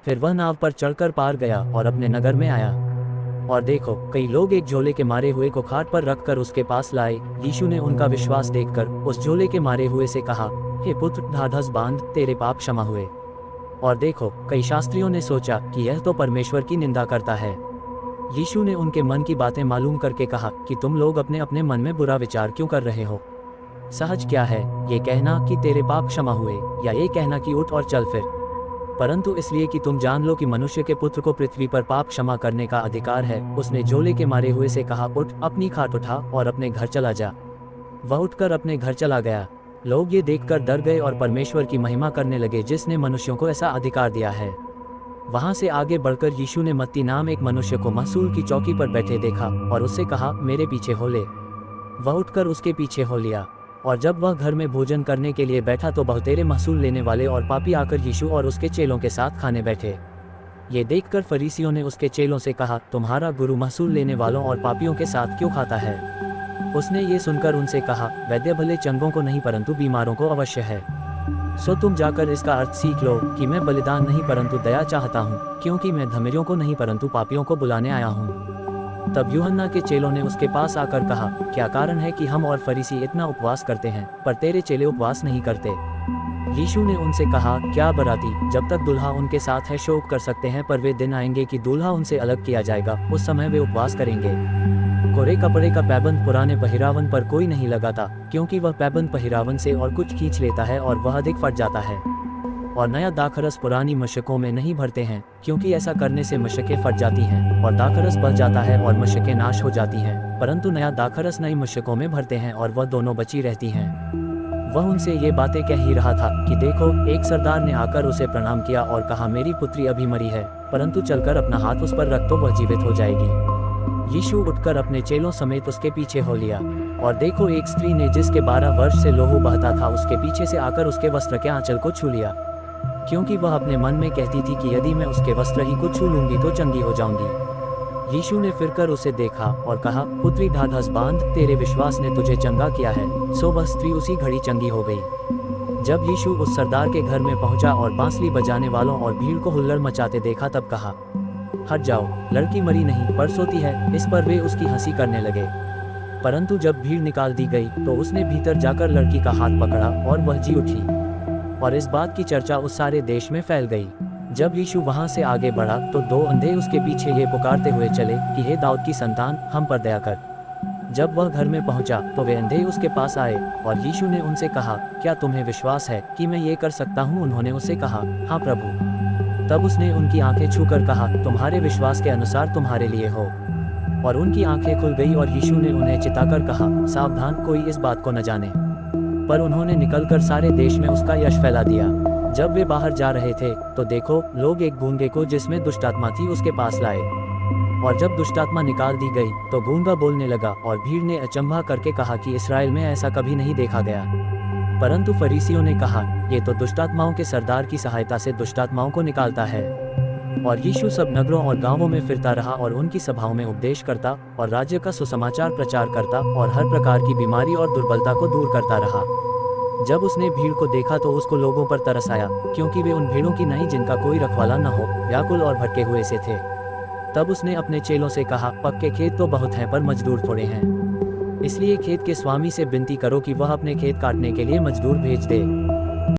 फिर वह नाव पर चढ़कर पार गया और अपने नगर में आया। और देखो, कई लोग एक झोले के मारे हुए को खाट पर रखकर उसके पास लाए। यीशु ने उनका विश्वास देखकर उस झोले के मारे हुए से कहा, हे पुत्र, ढाढ़स बांध, तेरे पाप क्षमा हुए। और देखो, कई शास्त्रियों ने सोचा कि यह तो परमेश्वर की निंदा करता है। यीशु ने उनके मन की बातें मालूम करके कहा कि तुम लोग अपने अपने मन में बुरा विचार क्यों कर रहे हो। सहज क्या है, ये कहना कि तेरे पाप क्षमा हुए, या ये कहना कि उठ और चल फिर? परंतु इसलिए कि तुम जान लो कि मनुष्य के पुत्र को पृथ्वी पर पाप क्षमा करने का अधिकार है। उसने झोले के मारे हुए से कहा, उठ, अपनी खाट उठा और अपने घर चला जा। वह उठकर अपने घर चला गया। लोग ये देखकर डर गए और परमेश्वर की महिमा करने लगे जिसने मनुष्यों को ऐसा अधिकार दिया है। वहां से आगे बढ़कर यीशु ने मत्ती नाम एक मनुष्य को महसूल की चौकी पर बैठे देखा और उससे कहा, मेरे पीछे हो ले। वह उठकर उसके पीछे हो लिया। और जब वह घर में भोजन करने के लिए बैठा तो बहुतेरे महसूल लेने वाले और पापी आकर यीशु और उसके चेलों के साथ खाने बैठे। ये देखकर फरीसियों ने उसके चेलों से कहा, तुम्हारा गुरु महसूल लेने वालों और पापियों के साथ क्यों खाता है? उसने ये सुनकर उनसे कहा, वैद्य भले चंगों को नहीं परंतु बीमारों को अवश्य है। सो तुम जाकर इसका अर्थ सीख लो कि मैं बलिदान नहीं परंतु दया चाहता हूँ, क्योंकि मैं धर्मियों को नहीं परंतु पापियों को बुलाने आया हूँ। तब यूहन्ना के चेलों ने उसके पास आकर कहा, क्या कारण है कि हम और फरीसी इतना उपवास करते हैं पर तेरे चेले उपवास नहीं करते? यीशु ने उनसे कहा, क्या बराती जब तक दूल्हा उनके साथ है शोक कर सकते हैं, पर वे दिन आएंगे कि दूल्हा उनसे अलग किया जाएगा, उस समय वे उपवास करेंगे। कोरे कपड़े का पैबंद पुराने पहिरावन पर कोई नहीं लगाता, क्योंकि वह पैबंद पहिरावन से और कुछ खींच लेता है और वह अधिक फट जाता है। और नया दाखरस पुरानी मशकों में नहीं भरते हैं, क्योंकि ऐसा करने से मशकें फट जाती हैं और दाखरस बच जाता है और मशकें नाश हो जाती हैं, परंतु नया दाखरस नई मशकों में भरते हैं और वह दोनों बची रहती हैं। वह उनसे ये बातें कह ही रहा था कि देखो, एक सरदार ने आकर उसे प्रणाम किया और कहा, मेरी पुत्री अभी मरी है, परंतु चलकर अपना हाथ उस पर रख तो वह जीवित हो जाएगी। यीशु उठकर अपने चेलों समेत उसके पीछे हो लिया। और देखो, एक स्त्री ने जिसके 12 वर्ष से लोहू बहता था उसके पीछे से आकर उसके वस्त्र के आंचल को छू लिया, क्योंकि वह अपने मन में कहती थी कि यदि मैं उसके वस्त्र ही को छू लूंगी तो चंगी हो जाऊंगी। यीशु ने फिरकर उसे देखा और कहा, पुत्री, ढाढ़स बांध, तेरे विश्वास ने तुझे चंगा किया है। सो वह स्त्री उसी घड़ी चंगी हो गई। जब यीशु उस सरदार के घर में पहुंचा और बांसुरी बजाने वालों और भीड़ को हुल्लड़ मचाते देखा तब कहा, हट जाओ, लड़की मरी नहीं पर सोती है। इस पर वे उसकी हंसी करने लगे। परंतु जब भीड़ निकाल दी गई तो उसने भीतर जाकर लड़की का हाथ पकड़ा और वह जी उठी। और इस बात की चर्चा उस सारे देश में फैल गई। जब यीशु वहां से आगे बढ़ा तो 2 अंधे उसके पीछे ये पुकारते हुए चले कि हे दाऊद की संतान, हम पर दया कर। जब वह घर में पहुंचा तो वे अंधे उसके पास आए और यीशु ने उनसे कहा, क्या तुम्हें विश्वास है कि मैं ये कर सकता हूँ? उन्होंने उससे कहा, हाँ प्रभु। तब उसने उनकी आंखें छूकर कहा, तुम्हारे विश्वास के अनुसार तुम्हारे लिए हो। और उनकी आंखें खुल गई और यीशु ने उन्हें चिताकर कहा, सावधान, कोई इस बात को न जाने। पर उन्होंने निकलकर सारे देश में उसका यश फैला दिया। जब वे बाहर जा रहे थे तो देखो, लोग एक गूंगे को जिसमें दुष्टात्मा थी उसके पास लाए। और जब दुष्टात्मा निकाल दी गई तो गूंगा बोलने लगा और भीड़ ने अचंभा करके कहा कि इसराइल में ऐसा कभी नहीं देखा गया। परंतु फरीसियों ने कहा, ये तो दुष्टात्माओं के सरदार की सहायता से दुष्टात्माओं को निकालता है। और यीशु सब नगरों और गांवों में फिरता रहा और उनकी सभाओं में उपदेश करता और राज्य का सुसमाचार प्रचार करता और हर प्रकार की बीमारी और दुर्बलता को दूर करता रहा। जब उसने भीड़ को देखा तो उसको लोगों पर तरस आया, क्योंकि वे उन भीड़ों की नहीं जिनका कोई रखवाला न हो, व्याकुल और भटके हुए से थे। तब उसने अपने चेलों से कहा, पक्के खेत तो बहुत हैं पर मजदूर थोड़े हैं। इसलिए खेत के स्वामी से विनती करो कि वह अपने खेत काटने के लिए मजदूर भेज दे।